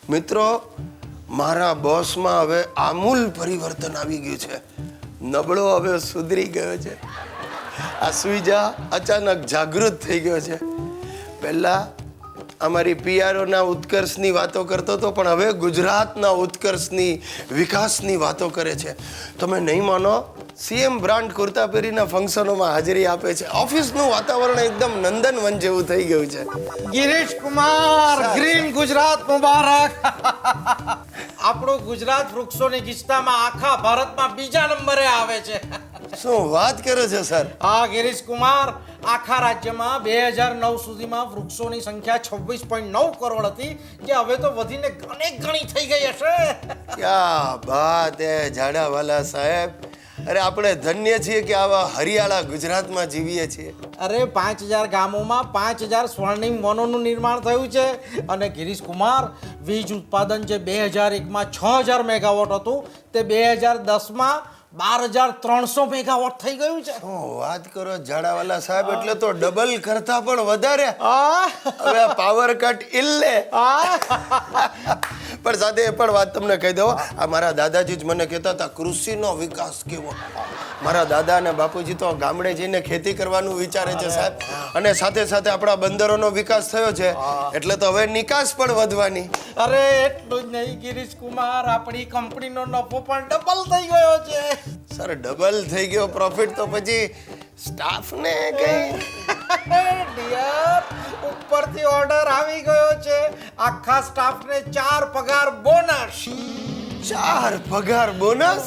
મિત્રો, મારા બોસમાં હવે આમૂલ પરિવર્તન આવી ગયું છે. નબળો હવે સુધરી ગયો છે. આ સુઈજા અચાનક જાગૃત થઈ ગયો છે. પહેલા અમારી પીઆરઓના ઉત્કર્ષની વાતો કરતો હતો, પણ હવે ગુજરાતના ઉત્કર્ષની વિકાસની વાતો કરે છે. તમે નહીં માનો, સીએમ બ્રાન્ડ કુર્તા પહેરીના ફંક્શનોમાં હાજરી આપે છે. ઓફિસનું વાતાવરણ એકદમ નંદનવન જેવું થઈ ગયું છે. ગિરીશ કુમાર, ગ્રીન ગુજરાત મુબારક. આપણું ગુજરાત વૃક્ષોની ગીચતામાં આખા ભારતમાં બીજા નંબરે આવે છે. શું વાત કરો છો સર? હા ગિરીશ કુમાર, આખા રાજ્યમાં 2009 સુધીમાં વૃક્ષોની સંખ્યા 26.9 કરોડ હતી, જે હવે તો વધીને અનેક ગણી થઈ ગઈ હશે. ક્યા બાત હે જાડાવાલા સાહેબ. અરે આપણે ધન્ય છીએ કે આવા હરિયાળા ગુજરાતમાં જીવીએ છીએ. અરે 5000 ગામોમાં 5000 સ્વર્ણિમ વનોનું નિર્માણ થયું છે. અને ગિરીશ કુમાર, વીજ ઉત્પાદન જે 2001માં 6000 મેગાવોટ હતું, તે 2010માં 12300 મેગાવોટ થઈ ગયું છે. શું વાત કરો જાડાવાલા સાહેબ, એટલે તો ડબલ કરતા પણ વધારે. હવે પાવર કટ ઇલ્લે. પણ સાથે એ પણ વાત તમને કહી દઉં, આ મારા દાદાજી જ મને કહેતા હતા કૃષિનો વિકાસ કેવો. મારા દાદા અને બાપુજી તો ગામડે જઈને ખેતી કરવાનું વિચારે છે સાહેબ. અને સાથે સાથે આપણા બંદરોનો વિકાસ થયો છે, એટલે તો હવે નિકાસ પણ વધવાની. અરે એટલું જ નહીં ગિરીશ કુમાર, આપણી કંપનીનો નફો પણ ડબલ થઈ ગયો છે. સર, ડબલ થઈ ગયો પ્રોફિટ તો પછી સ્ટાફને કઈ ડિયર, ઉપરથી ઓર્ડર આવી ગયો છે. આખા સ્ટાફને 4 પગાર બોનસ. 4 પગાર બોનસ?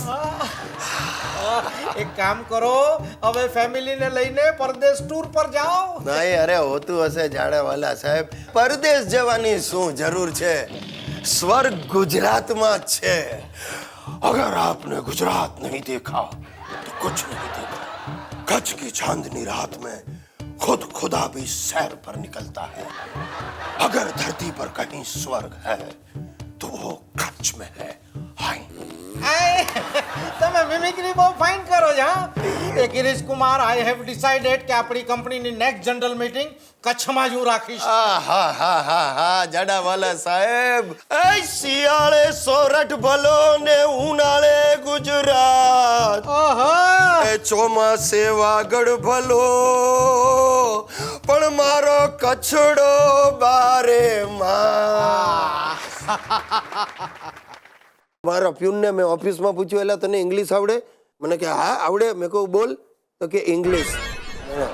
એક કામ કરો, હવે ફેમિલીને લઈને પરદેશ ટૂર પર જાઓ. નહીં, અરે હોતું હશે જાડાવાલા સાહેબ. પરદેશ જવાની શું જરૂર છે? સ્વર્ગ ગુજરાતમાં જ છે. अगर आपने गुजरात नहीं देखा तो कुछ नहीं देखा. कच्छ की चांदनी रात में खुद खुदा भी सैर पर निकलता है. अगर धरती पर कहीं स्वर्ग है तो वो कच्छ में है. हाय, તમે મિમિક્રી બહુ ફાઇન કરો છો. એ Girish Kumar, I have decided કે આપણી કંપનીની નેક્સ્ટ જનરલ મીટિંગ કચ્છમાં જ હું રાખીશ. હા જાડાવાલા સાહેબ. એ શિયાળે સોરઠ ભલો ને ઉનાળે ગુજરાત, એ ચોમાસે વાગડ ભલો પણ મારો કચ્છડો બારે માં. મારા પ્યુનને મેં ઓફિસમાં પૂછ્યું, એટલે તને ઇંગ્લિશ આવડે? મને કે હા આવડે. મેં કહું બોલ. તો કે ઇંગ્લિશ.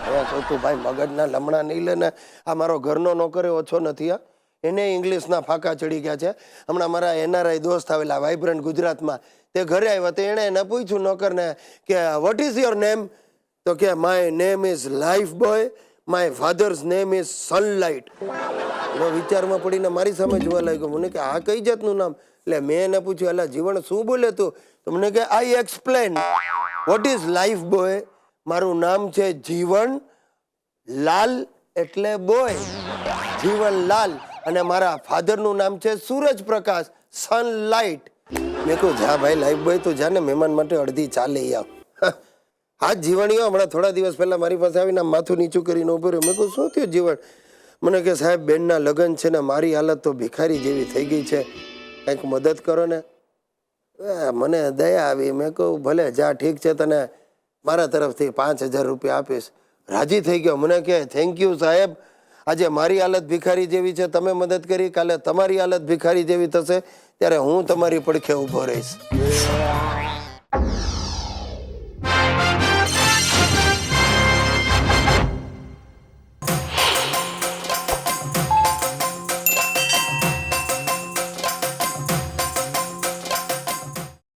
હવે તું ભાઈ મગજના લમણા નહીં લે ને. આ મારો ઘરનો નોકર ઓછો નથી. આ એને ઇંગ્લિશના ફાંકા ચડી ગયા છે. હમણાં મારા એનઆરઆઈ દોસ્ત આવેલા વાઇબ્રન્ટ ગુજરાતમાં, તે ઘરે આવ્યા તો એણે એને પૂછ્યું નોકરને કે વોટ ઇઝ યોર નેમ? તો કે my name is life boy, my father's name is sunlight. એનો વિચારમાં પડીને મારી સામે જોવા લાગ્યો. મને કે આ કઈ જાતનું નામ? એટલે મેં એને પૂછ્યું, એટલે જીવન શું બોલે તું? તો મને કે I explain what is life boy. મારું નામ છે જીવન લાલ, એટલે બોય જીવન લાલ. અને મારા ફાધરનું નામ છે સૂરજ પ્રકાશ, સનલાઇટ. મેં કહું જા ભાઈ લાઈફ બોય, તું જા ને મહેમાન માટે અડધી ચા લઈ આવ. હા જીવણીઓ હમણાં થોડા દિવસ પહેલા મારી પાસે આવીને માથું નીચું કરીને ઉભો રહ્યો. મેં કહું શું થયું જીવન? મને કે સાહેબ બેનના લગ્ન છે ને મારી હાલત તો ભિખારી જેવી થઈ ગઈ છે, કંઈક મદદ કરો ને. મને દયા આવી. મેં કહું ભલે જા, ઠીક છે, તને મારા તરફથી 5000 રૂપિયા આપીશ. રાજી થઈ ગયો. મને કે થેન્ક યુ સાહેબ, આજે મારી હાલત ભિખારી જેવી છે, તમે મદદ કરી, કાલે તમારી હાલત ભિખારી જેવી થશે ત્યારે હું તમારી પડખે ઊભો રહીશ.